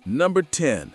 Number 10.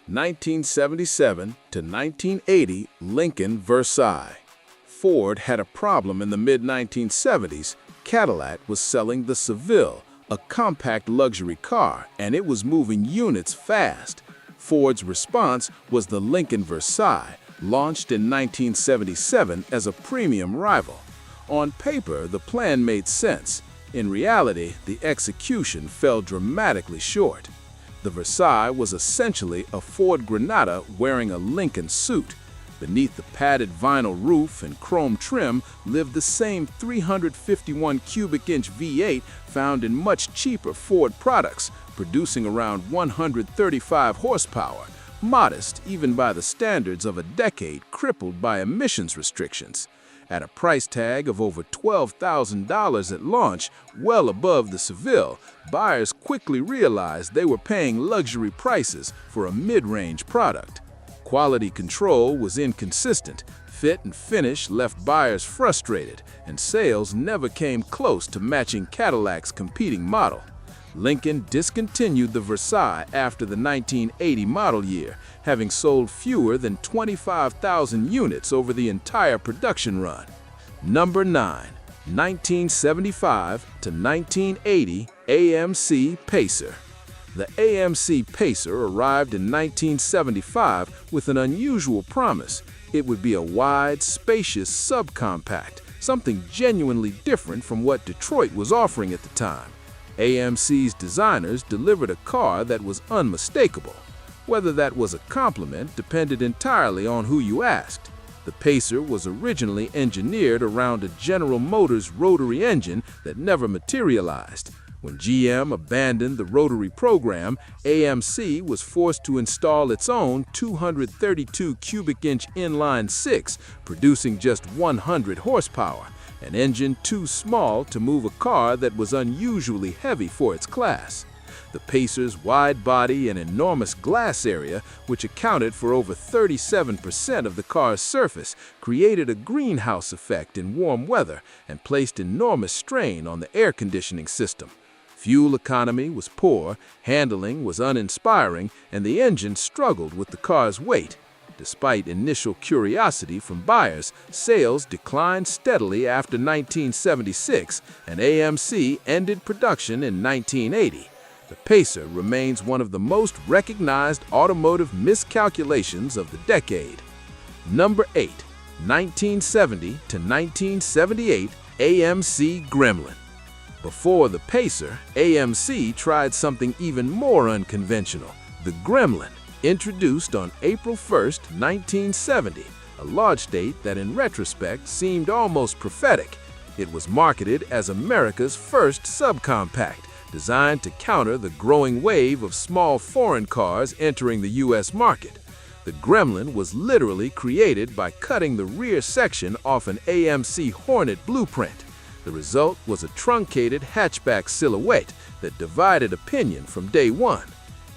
1977 to 1980 Lincoln Versailles. Ford had a problem in the mid-1970s. Cadillac was selling the Seville, a compact luxury car, and it was moving units fast. Ford's response was the Lincoln Versailles, launched in 1977 as a premium rival. On paper, the plan made sense. In reality, the execution fell dramatically short. The Versailles was essentially a Ford Granada wearing a Lincoln suit. Beneath the padded vinyl roof and chrome trim lived the same 351 cubic inch V8 found in much cheaper Ford products, producing around 135 horsepower, modest even by the standards of a decade crippled by emissions restrictions. At a price tag of over $12,000 at launch, well above the Seville, buyers quickly realized they were paying luxury prices for a mid-range product. Quality control was inconsistent, fit and finish left buyers frustrated, and sales never came close to matching Cadillac's competing model. Lincoln discontinued the Versailles after the 1980 model year, having sold fewer than 25,000 units over the entire production run. Number 9. 1975 to 1980 AMC Pacer. The AMC Pacer arrived in 1975 with an unusual promise. It would be a wide, spacious subcompact, something genuinely different from what Detroit was offering at the time. AMC's designers delivered a car that was unmistakable. Whether that was a compliment depended entirely on who you asked. The Pacer was originally engineered around a General Motors rotary engine that never materialized. When GM abandoned the rotary program, AMC was forced to install its own 232 cubic inch inline six, producing just 100 horsepower, an engine too small to move a car that was unusually heavy for its class. The Pacer's wide body and enormous glass area, which accounted for over 37% of the car's surface, created a greenhouse effect in warm weather and placed enormous strain on the air conditioning system. Fuel economy was poor, handling was uninspiring, and the engine struggled with the car's weight. Despite initial curiosity from buyers, sales declined steadily after 1976, and AMC ended production in 1980. The Pacer remains one of the most recognized automotive miscalculations of the decade. Number 8. 1970 to 1978 AMC Gremlin. Before the Pacer, AMC tried something even more unconventional, the Gremlin, introduced on April 1, 1970, a launch date that in retrospect seemed almost prophetic. It was marketed as America's first subcompact, designed to counter the growing wave of small foreign cars entering the U.S. market. The Gremlin was literally created by cutting the rear section off an AMC Hornet blueprint. The result was a truncated hatchback silhouette that divided opinion from day one.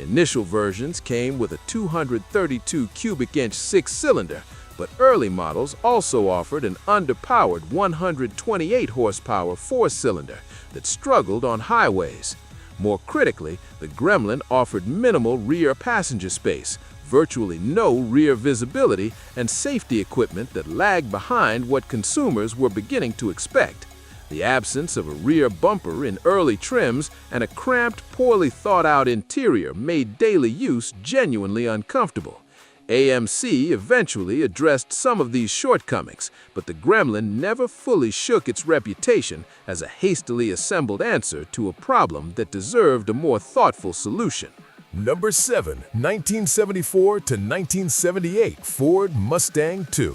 Initial versions came with a 232 cubic inch six-cylinder, but early models also offered an underpowered 128 horsepower four-cylinder that struggled on highways. More critically, the Gremlin offered minimal rear passenger space, virtually no rear visibility, and safety equipment that lagged behind what consumers were beginning to expect. The absence of a rear bumper in early trims and a cramped, poorly thought-out interior made daily use genuinely uncomfortable. AMC eventually addressed some of these shortcomings, but the Gremlin never fully shook its reputation as a hastily assembled answer to a problem that deserved a more thoughtful solution. Number 7. 1974 to 1978 Ford Mustang II.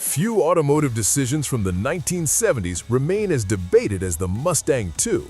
Few automotive decisions from the 1970s remain as debated as the Mustang II.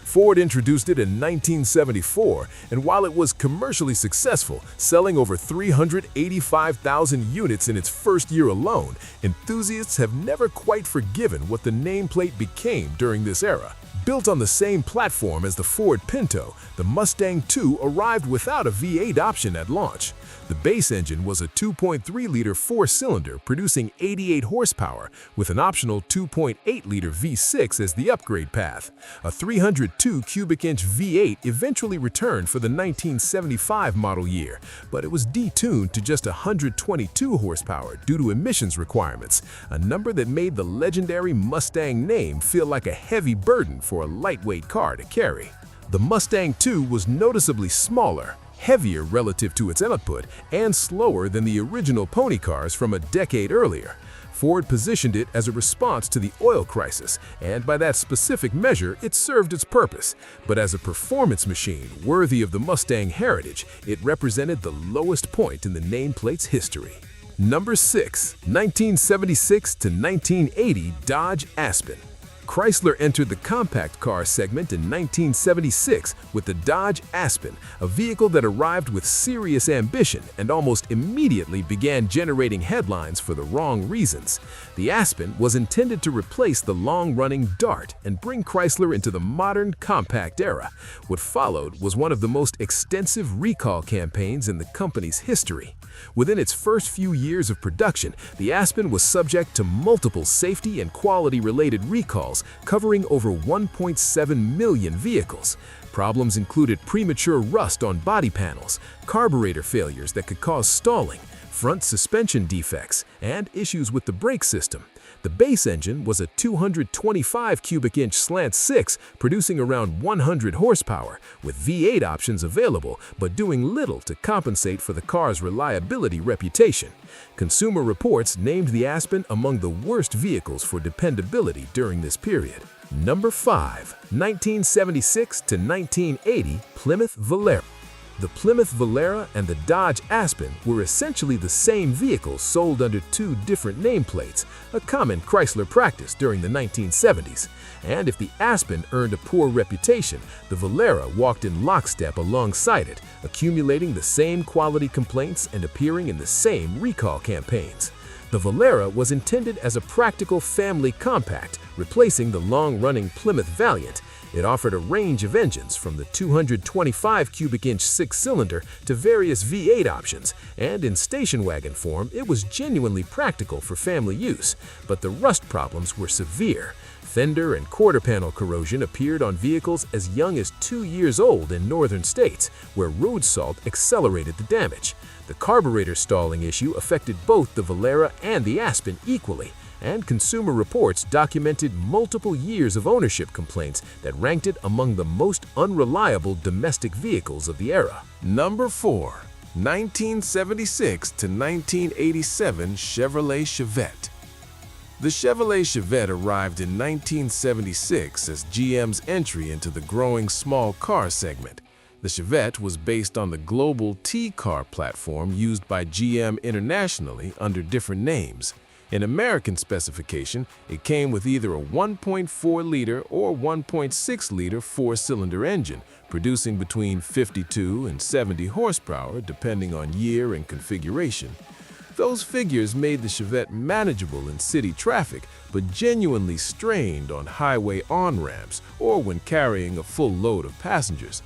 Ford introduced it in 1974, and while it was commercially successful, selling over 385,000 units in its first year alone, enthusiasts have never quite forgiven what the nameplate became during this era. Built on the same platform as the Ford Pinto, the Mustang II arrived without a V8 option at launch. The base engine was a 2.3-liter four-cylinder producing 88 horsepower with an optional 2.8-liter V6 as the upgrade path. A 302 cubic inch V8 eventually returned for the 1975 model year, but it was detuned to just 122 horsepower due to emissions requirements, a number that made the legendary Mustang name feel like a heavy burden for a lightweight car to carry. The Mustang II was noticeably smaller, heavier relative to its output, and slower than the original pony cars from a decade earlier. Ford positioned it as a response to the oil crisis, and by that specific measure, it served its purpose. But as a performance machine worthy of the Mustang heritage, it represented the lowest point in the nameplate's history. Number 6. 1976 to 1980 Dodge Aspen. Chrysler entered the compact car segment in 1976 with the Dodge Aspen, a vehicle that arrived with serious ambition and almost immediately began generating headlines for the wrong reasons. The Aspen was intended to replace the long-running Dart and bring Chrysler into the modern compact era. What followed was one of the most extensive recall campaigns in the company's history. Within its first few years of production, the Aspen was subject to multiple safety and quality-related recalls covering over 1.7 million vehicles. Problems included premature rust on body panels, carburetor failures that could cause stalling, front suspension defects, and issues with the brake system. The base engine was a 225 cubic inch slant 6 producing around 100 horsepower, with V8 options available but doing little to compensate for the car's reliability reputation. Consumer Reports named the Aspen among the worst vehicles for dependability during this period. Number 5. 1976 to 1980 Plymouth Volare. The Plymouth Volare and the Dodge Aspen were essentially the same vehicles sold under two different nameplates, a common Chrysler practice during the 1970s. And if the Aspen earned a poor reputation, the Volare walked in lockstep alongside it, accumulating the same quality complaints and appearing in the same recall campaigns. The Volare was intended as a practical family compact, replacing the long-running Plymouth Valiant. It offered a range of engines from the 225 cubic inch six-cylinder to various V8 options, and in station wagon form, it was genuinely practical for family use. But the rust problems were severe. Fender and quarter panel corrosion appeared on vehicles as young as 2 years old in northern states, where road salt accelerated the damage. The carburetor stalling issue affected both the Volare and the Aspen equally, and Consumer Reports documented multiple years of ownership complaints that ranked it among the most unreliable domestic vehicles of the era. Number 4. 1976 to 1987 Chevrolet Chevette. The Chevrolet Chevette arrived in 1976 as GM's entry into the growing small car segment. The Chevette was based on the global T-Car platform used by GM internationally under different names. In American specification, it came with either a 1.4-liter or 1.6-liter four-cylinder engine, producing between 52 and 70 horsepower depending on year and configuration. Those figures made the Chevette manageable in city traffic, but genuinely strained on highway on-ramps or when carrying a full load of passengers.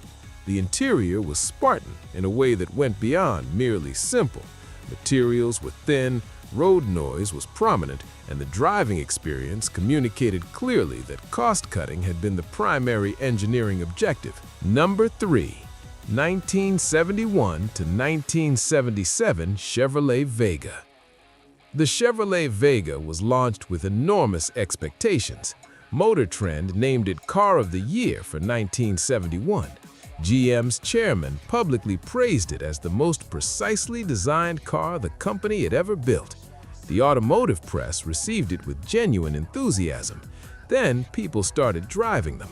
The interior was Spartan in a way that went beyond merely simple. Materials were thin, road noise was prominent, and the driving experience communicated clearly that cost-cutting had been the primary engineering objective. Number 3. 1971 to 1977 Chevrolet Vega. The Chevrolet Vega was launched with enormous expectations. Motor Trend named it Car of the Year for 1971. GM's chairman publicly praised it as the most precisely designed car the company had ever built. The automotive press received it with genuine enthusiasm. Then people started driving them.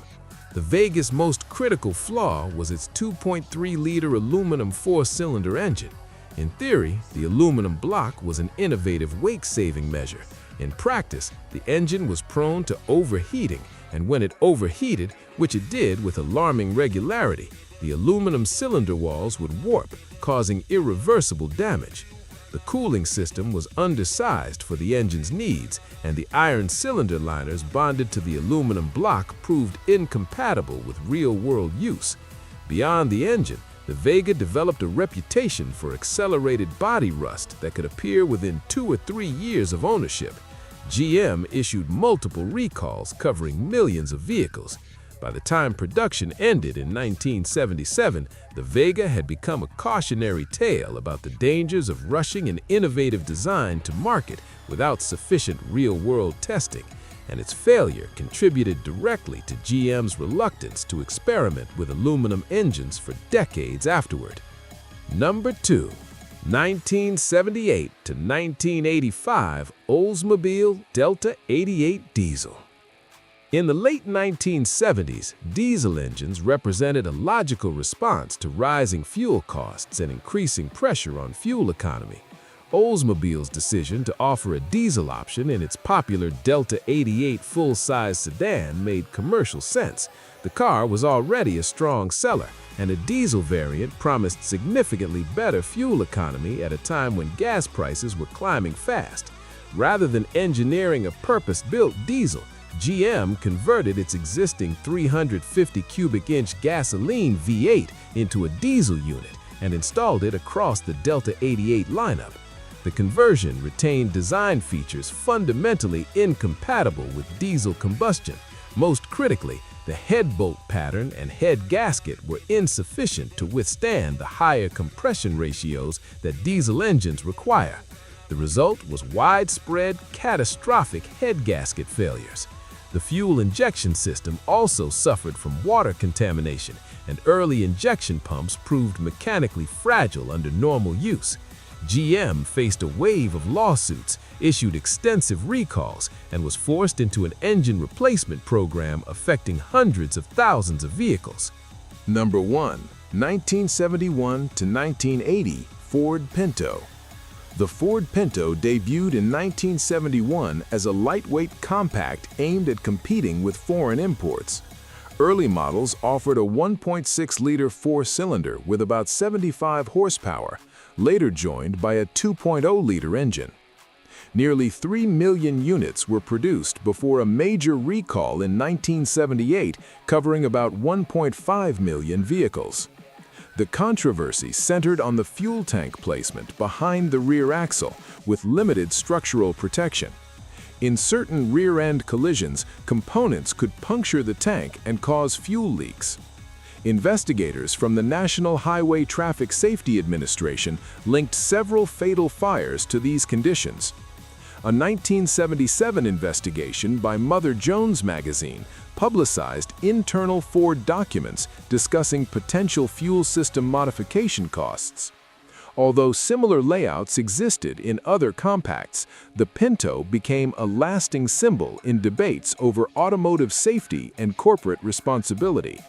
The Vega's most critical flaw was its 2.3-liter aluminum four-cylinder engine. In theory, the aluminum block was an innovative weight-saving measure. In practice, the engine was prone to overheating, and when it overheated, which it did with alarming regularity, the aluminum cylinder walls would warp, causing irreversible damage. The cooling system was undersized for the engine's needs, and the iron cylinder liners bonded to the aluminum block proved incompatible with real-world use. Beyond the engine, the Vega developed a reputation for accelerated body rust that could appear within 2 or 3 years of ownership. GM issued multiple recalls covering millions of vehicles. By the time production ended in 1977, the Vega had become a cautionary tale about the dangers of rushing an innovative design to market without sufficient real-world testing, and its failure contributed directly to GM's reluctance to experiment with aluminum engines for decades afterward. Number 2. 1978 to 1985 Oldsmobile Delta 88 Diesel. In the late 1970s, diesel engines represented a logical response to rising fuel costs and increasing pressure on fuel economy. Oldsmobile's decision to offer a diesel option in its popular Delta 88 full-size sedan made commercial sense. The car was already a strong seller, and a diesel variant promised significantly better fuel economy at a time when gas prices were climbing fast. Rather than engineering a purpose-built diesel, GM converted its existing 350 cubic inch gasoline V8 into a diesel unit and installed it across the Delta 88 lineup. The conversion retained design features fundamentally incompatible with diesel combustion. Most critically, the head bolt pattern and head gasket were insufficient to withstand the higher compression ratios that diesel engines require. The result was widespread, catastrophic head gasket failures. The fuel injection system also suffered from water contamination, and early injection pumps proved mechanically fragile under normal use. GM faced a wave of lawsuits, issued extensive recalls, and was forced into an engine replacement program affecting hundreds of thousands of vehicles. Number 1. 1971 to 1980 Ford Pinto. The Ford Pinto debuted in 1971 as a lightweight compact aimed at competing with foreign imports. Early models offered a 1.6-liter four-cylinder with about 75 horsepower, later joined by a 2.0-liter engine. Nearly 3 million units were produced before a major recall in 1978 covering about 1.5 million vehicles. The controversy centered on the fuel tank placement behind the rear axle with limited structural protection. In certain rear-end collisions, components could puncture the tank and cause fuel leaks. Investigators from the National Highway Traffic Safety Administration linked several fatal fires to these conditions. A 1977 investigation by Mother Jones magazine publicized internal Ford documents discussing potential fuel system modification costs. Although similar layouts existed in other compacts, the Pinto became a lasting symbol in debates over automotive safety and corporate responsibility.